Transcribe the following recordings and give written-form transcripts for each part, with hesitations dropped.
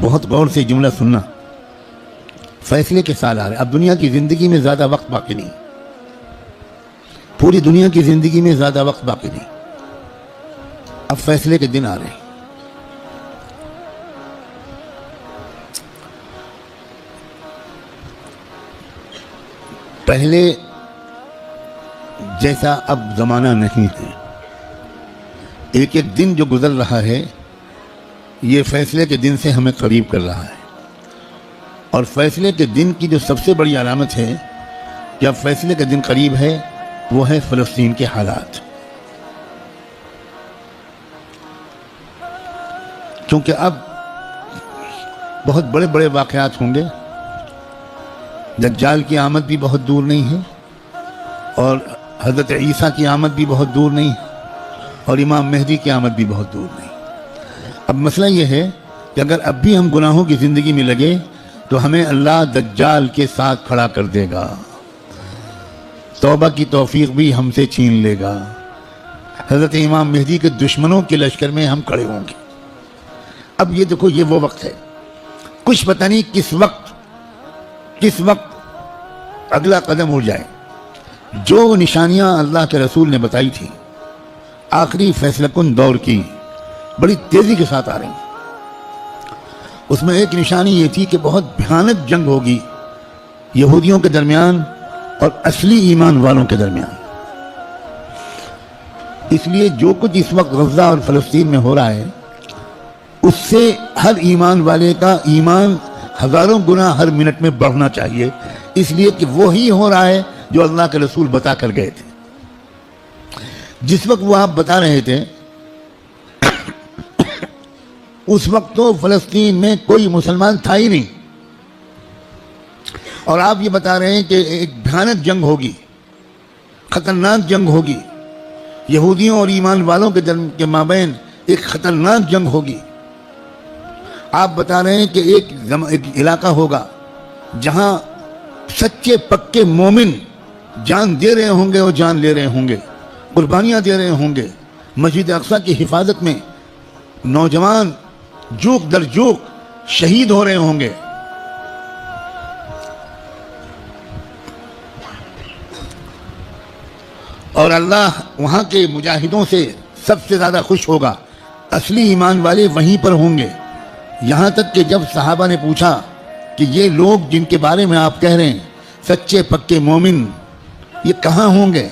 بہت غور سے جملہ سننا، فیصلے کے سال آ رہے. اب دنیا کی زندگی میں زیادہ وقت باقی نہیں، پوری دنیا کی زندگی میں زیادہ وقت باقی نہیں. اب فیصلے کے دن آ رہے ہیں. پہلے جیسا اب زمانہ نہیں ہے. ایک ایک دن جو گزر رہا ہے یہ فیصلے کے دن سے ہمیں قریب کر رہا ہے. اور فیصلے کے دن کی جو سب سے بڑی علامت ہے کہ اب فیصلے کا دن قریب ہے، وہ ہے فلسطین کے حالات. کیونکہ اب بہت بڑے بڑے واقعات ہوں گے. دجال کی آمد بھی بہت دور نہیں ہے، اور حضرت عیسیٰ کی آمد بھی بہت دور نہیں ہے، اور امام مہدی کی آمد بھی بہت دور نہیں. اب مسئلہ یہ ہے کہ اگر اب بھی ہم گناہوں کی زندگی میں لگے تو ہمیں اللہ دجال کے ساتھ کھڑا کر دے گا، توبہ کی توفیق بھی ہم سے چھین لے گا. حضرت امام مہدی کے دشمنوں کے لشکر میں ہم کھڑے ہوں گے. اب یہ دیکھو، یہ وہ وقت ہے، کچھ پتہ نہیں کس وقت اگلا قدم اٹھ جائے. جو نشانیاں اللہ کے رسول نے بتائی تھی آخری فیصلہ کن دور کی، بڑی تیزی کے ساتھ آ رہی ہیں. اس میں ایک نشانی یہ تھی کہ بہت بھیانک جنگ ہوگی یہودیوں کے درمیان اور اصلی ایمان والوں کے درمیان. اس لیے جو کچھ اس وقت غزہ اور فلسطین میں ہو رہا ہے، اس سے ہر ایمان والے کا ایمان ہزاروں گنا ہر منٹ میں بڑھنا چاہیے، اس لیے کہ وہی ہو رہا ہے جو اللہ کے رسول بتا کر گئے تھے. جس وقت وہ آپ بتا رہے تھے اس وقت تو فلسطین میں کوئی مسلمان تھا ہی نہیں، اور آپ یہ بتا رہے ہیں کہ ایک بھیانک جنگ ہوگی، خطرناک جنگ ہوگی، یہودیوں اور ایمان والوں کے مابین ایک خطرناک جنگ ہوگی. آپ بتا رہے ہیں کہ ایک علاقہ ہوگا جہاں سچے پکے مومن جان دے رہے ہوں گے اور جان لے رہے ہوں گے، قربانیاں دے رہے ہوں گے. مسجد اقصیٰ کی حفاظت میں نوجوان جوک در جوک شہید ہو رہے ہوں گے. اور اللہ وہاں کے مجاہدوں سے سب سے زیادہ خوش ہوگا. اصلی ایمان والے وہیں پر ہوں گے. یہاں تک کہ جب صحابہ نے پوچھا کہ یہ لوگ جن کے بارے میں آپ کہہ رہے ہیں سچے پکے مومن، یہ کہاں ہوں گے؟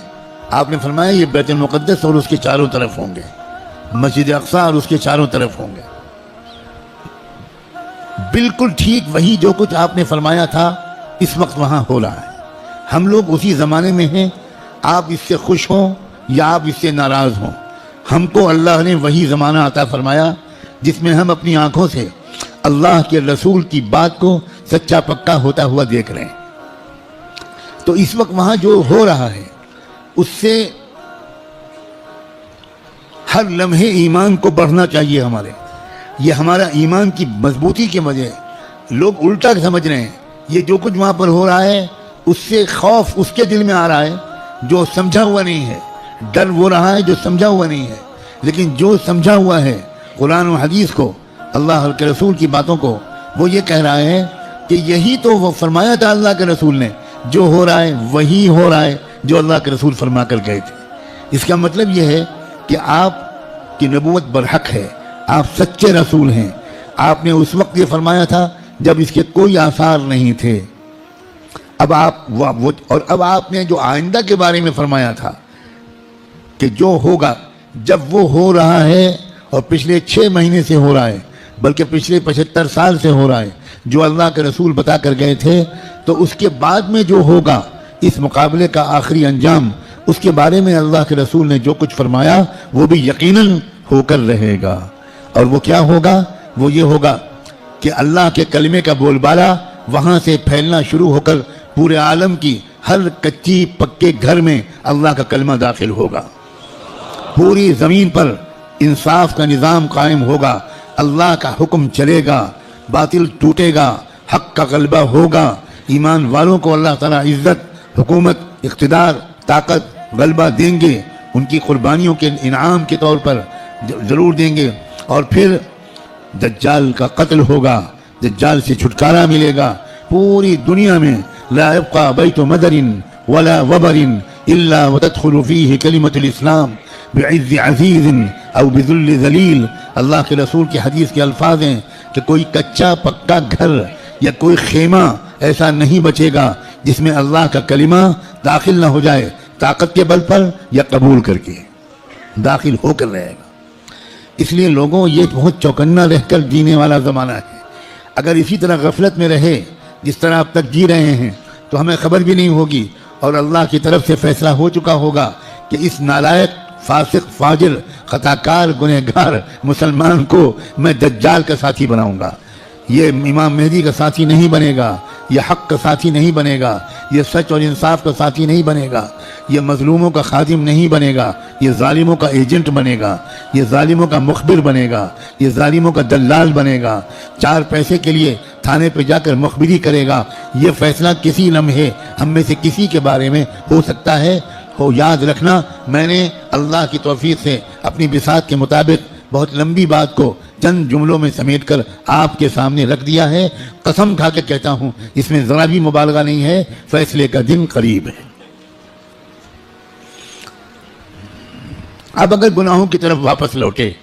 آپ نے فرمایا یہ بیت المقدس اور اس کے چاروں طرف ہوں گے، مسجد اقصیٰ اور اس کے چاروں طرف ہوں گے. بالکل ٹھیک وہی جو کچھ آپ نے فرمایا تھا اس وقت وہاں ہو رہا ہے. ہم لوگ اسی زمانے میں ہیں. آپ اس سے خوش ہوں یا آپ اس سے ناراض ہوں، ہم کو اللہ نے وہی زمانہ عطا فرمایا جس میں ہم اپنی آنکھوں سے اللہ کے رسول کی بات کو سچا پکا ہوتا ہوا دیکھ رہے ہیں. تو اس وقت وہاں جو ہو رہا ہے اس سے ہر لمحے ایمان کو بڑھنا چاہیے ہمارے. یہ ہمارا ایمان کی مضبوطی کے وجہ. لوگ الٹا سمجھ رہے ہیں یہ جو کچھ وہاں پر ہو رہا ہے اس سے خوف اس کے دل میں آ رہا ہے جو سمجھا ہوا نہیں ہے، ڈر وہ رہا ہے جو سمجھا ہوا نہیں ہے. لیکن جو سمجھا ہوا ہے قرآن و حدیث کو، اللہ کے رسول کی باتوں کو، وہ یہ کہہ رہا ہے کہ یہی تو وہ فرمایا تھا اللہ کے رسول نے، جو ہو رہا ہے وہی ہو رہا ہے جو اللہ کے رسول فرما کر گئے تھے. اس کا مطلب یہ ہے کہ آپ کی نبوت برحق ہے، آپ سچے رسول ہیں. آپ نے اس وقت یہ فرمایا تھا جب اس کے کوئی آثار نہیں تھے. اب آپ نے جو آئندہ کے بارے میں فرمایا تھا کہ جو ہوگا، جب وہ ہو رہا ہے اور پچھلے 6 مہینے سے ہو رہا ہے، بلکہ پچھلے 75 سال سے ہو رہا ہے، جو اللہ کے رسول بتا کر گئے تھے، تو اس کے بعد میں جو ہوگا اس مقابلے کا آخری انجام، اس کے بارے میں اللہ کے رسول نے جو کچھ فرمایا وہ بھی یقیناً ہو کر رہے گا. اور وہ کیا ہوگا؟ وہ یہ ہوگا کہ اللہ کے کلمے کا بول بالا وہاں سے پھیلنا شروع ہو کر پورے عالم کی ہر کچی پکے گھر میں اللہ کا کلمہ داخل ہوگا. پوری زمین پر انصاف کا نظام قائم ہوگا، اللہ کا حکم چلے گا، باطل ٹوٹے گا، حق کا غلبہ ہوگا. ایمان والوں کو اللہ تعالیٰ عزت، حکومت، اقتدار، طاقت، غلبہ دیں گے. ان کی قربانیوں کے انعام کے طور پر ضرور دیں گے. اور پھر दज्जाल का कत्ल होगा, दज्जाल से छुटकारा मिलेगा। पूरी दुनिया में ला यब्का बैतु मदरिन वला वबरिन इल्ला वतदखुलु फीहि कलिमतुल इस्लाम बिइज़्ज़ि अज़ीज़िन औ बिज़ुल्लि ज़लील। अल्लाह के रसूल की हदीस के अल्फाज हैं कि कोई कच्चा पक्का घर या कोई खेमा ऐसा नहीं बचेगा जिसमें अल्लाह का कलिमा दाखिल ना हो जाए, ताकत के बल पर या कबूल करके दाखिल होकर रहेगा। इसलिए लोगों, ये बहुत चौकन्ना रहकर जीने वाला ज़माना है। अगर इसी तरह गफलत में रहे जिस तरह अब तक जी रहे हैं तो हमें खबर भी नहीं होगी और अल्लाह की तरफ से फैसला हो चुका होगा कि इस नालायक, फासिक, फाजिर, खताकार, गुनहगार मुसलमान को मैं दज्जाल का साथी बनाऊंगा। ये इमाम मेहदी का साथी नहीं बनेगा, ये हक का साथी नहीं बनेगा, ये सच और इंसाफ का साथी नहीं बनेगा, ये मजलूमों का खादिम नहीं बनेगा, ये जालिमों का एजेंट बनेगा, ये जालिमों का मुखबिर बनेगा, ये जालिमों का दल्लाल बनेगा। 4 पैसे के लिए थाने पे जाकर मुखबिरी करेगा। ये फैसला किसी लम्हे हम में से किसी के बारे में हो सकता है। हो याद रखना, मैंने अल्लाह की तौफीक से अपनी बिसात के मुताबिक बहुत लंबी बात को चंद जुमलों में समेटकर आपके सामने रख दिया है। कसम खा के कहता हूं, इसमें जरा भी मुबालगा नहीं है। फैसले का दिन करीब है। अब अगर गुनाहों की तरफ वापस लौटे,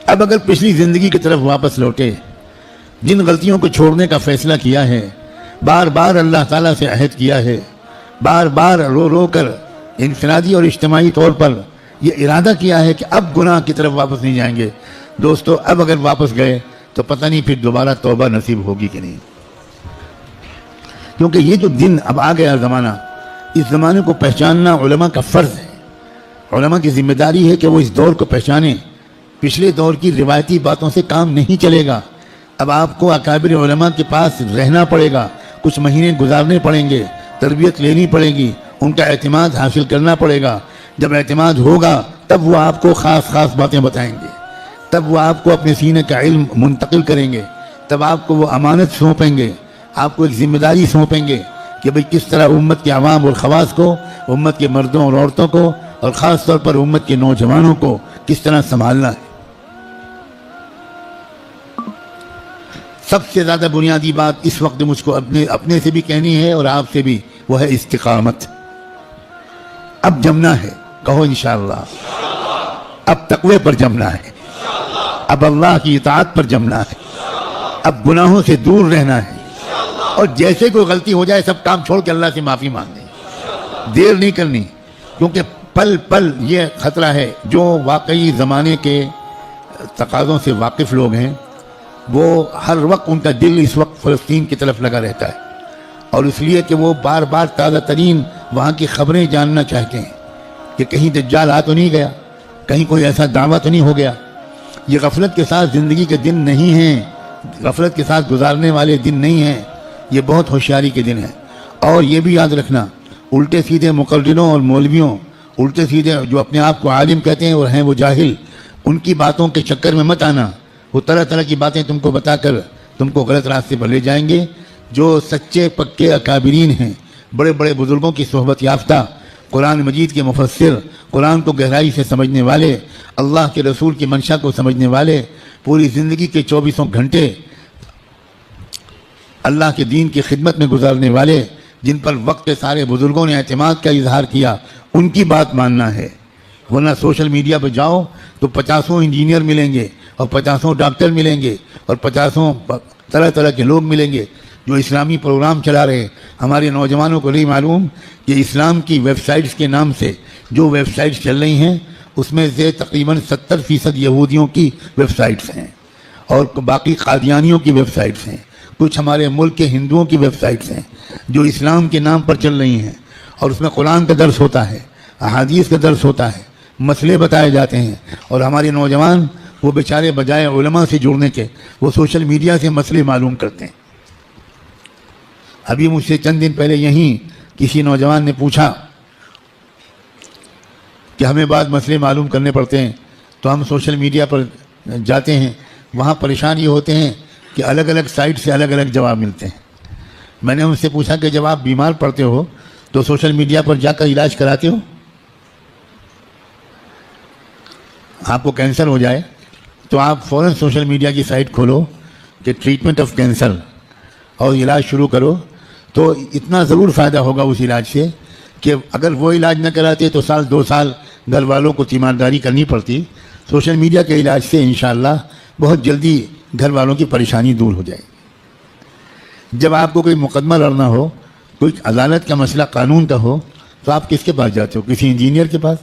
अब अगर पिछली जिंदगी की तरफ वापस लौटे, जिन गलतियों को छोड़ने का फैसला किया है, बार बार अल्लाह ताला से अहद किया है, बार बार रो रो कर इनफरादी और इज्तिमाई तौर पर ये इरादा किया है कि अब गुनाह की तरफ वापस नहीं जाएंगे। दोस्तों, अब अगर वापस गए तो पता नहीं फिर दोबारा तौबा नसीब होगी कि नहीं, क्योंकि ये जो दिन अब आ गया ज़माना, इस ज़माने को पहचानना उलमा का फ़र्ज़ है। उलमा की जिम्मेदारी है कि वो इस दौर को पहचाने। पिछले दौर की रिवायती बातों से काम नहीं चलेगा। अब आपको अकाबिर उलमा के पास रहना पड़ेगा, कुछ महीने गुजारने पड़ेंगे, तरबियत लेनी पड़ेगी, उनका एतमाद हासिल करना पड़ेगा। जब एतमाद होगा तब वो आपको ख़ास बातें बताएंगे, तब वो आपको अपने सीने का इल्म मुंतकिल करेंगे, तब आपको वो अमानत सौंपेंगे, आपको एक जिम्मेदारी सौंपेंगे कि भाई किस तरह उम्मत के अवाम और ख़वास को, उम्मत के मर्दों और औरतों को, और ख़ास तौर पर उम्मत के नौजवानों को किस तरह संभालना है। सबसे ज़्यादा बुनियादी बात इस वक्त मुझको अपने से भी कहनी है और आपसे भी, वो है इस्तिकामत। अब जमना है, कहो इंशाअल्लाह। अब तकवे पर जमना है, अब अल्लाह की इताअत पर जमना है, अब गुनाहों से दूर रहना है, और जैसे कोई गलती हो जाए सब काम छोड़ के अल्लाह से माफ़ी मांगनी, देर नहीं करनी, क्योंकि पल पल ये ख़तरा है। जो वाकई ज़माने के तकाज़ों से वाकिफ़ लोग हैं, वो हर वक्त, उनका दिल इस वक्त फ़लस्तीन की तरफ लगा रहता है, और इसलिए कि वो बार बार ताज़ा तरीन वहाँ की ख़बरें जानना चाहते हैं कि कहीं दज्जाल आ तो नहीं गया, कहीं कोई ऐसा दावा तो नहीं हो गया। ये गफलत के साथ ज़िंदगी के दिन नहीं हैं, गफलत के साथ गुजारने वाले दिन नहीं हैं, ये बहुत होशियारी के दिन हैं। और ये भी याद रखना, उल्टे सीधे मुक़र्रिरों और मौलवियों, उल्टे सीधे जो अपने आप को आलिम कहते हैं और हैं वो जाहिल, उनकी बातों के चक्कर में मत आना। वो तरह तरह की बातें तुमको बताकर तुमको गलत रास्ते पर ले जाएंगे। जो सच्चे पक्के अकाबिरीन हैं, बड़े बड़े बुजुर्गों की सोहबत याफ्ता, कुरान मजीद के मुफस्सिर, कुरान को गहराई से समझने वाले, अल्लाह के रसूल की मंशा को समझने वाले, पूरी ज़िंदगी के 24 घंटे अल्लाह के दीन की खिदमत में गुजारने वाले, जिन पर वक्त के सारे बुजुर्गों ने एतमाद का इजहार किया, उनकी बात मानना है। वरना सोशल मीडिया पर जाओ तो 50 इंजीनियर मिलेंगे और 50 डॉक्टर मिलेंगे और 50 तरह तरह के लोग मिलेंगे जो इस्लामी प्रोग्राम चला रहे। हमारे नौजवानों को नहीं मालूम कि इस्लाम की वेबसाइट्स के नाम से जो वेबसाइट्स चल रही हैं, उसमें से तकरीबन 70% यहूदियों की वेबसाइट्स हैं और बाकी कादियानियों की वेबसाइट्स हैं। कुछ हमारे मुल्क के हिंदुओं की वेबसाइट्स हैं जो इस्लाम के नाम पर चल रही हैं, और उसमें कुरान का दर्स होता है, अहादीस का दर्स होता है, मसले बताए जाते हैं, और हमारे नौजवान वो बेचारे बजाय उलमा से जुड़ने के वो सोशल मीडिया से मसले मालूम करते हैं। अभी मुझसे चंद दिन पहले यहीं किसी नौजवान ने पूछा कि हमें बाद मसले मालूम करने पड़ते हैं तो हम सोशल मीडिया पर जाते हैं, वहाँ परेशान ये होते हैं कि अलग अलग साइट से अलग अलग जवाब मिलते हैं। मैंने उनसे पूछा कि जब आप बीमार पड़ते हो तो सोशल मीडिया पर जाकर इलाज कराते हो? आपको कैंसर हो जाए تو آپ فوراً سوشل میڈیا کی سائٹ کھولو کہ ٹریٹمنٹ آف کینسر اور علاج شروع کرو. تو اتنا ضرور فائدہ ہوگا اس علاج سے کہ اگر وہ علاج نہ کراتے تو سال 2 سال گھر والوں کو تیمارداری کرنی پڑتی. سوشل میڈیا کے علاج سے انشاءاللہ بہت جلدی گھر والوں کی پریشانی دور ہو جائے. جب آپ کو کوئی مقدمہ لڑنا ہو, کوئی عدالت کا مسئلہ قانون کا ہو, تو آپ کس کے پاس جاتے ہو؟ کسی انجینئر کے پاس.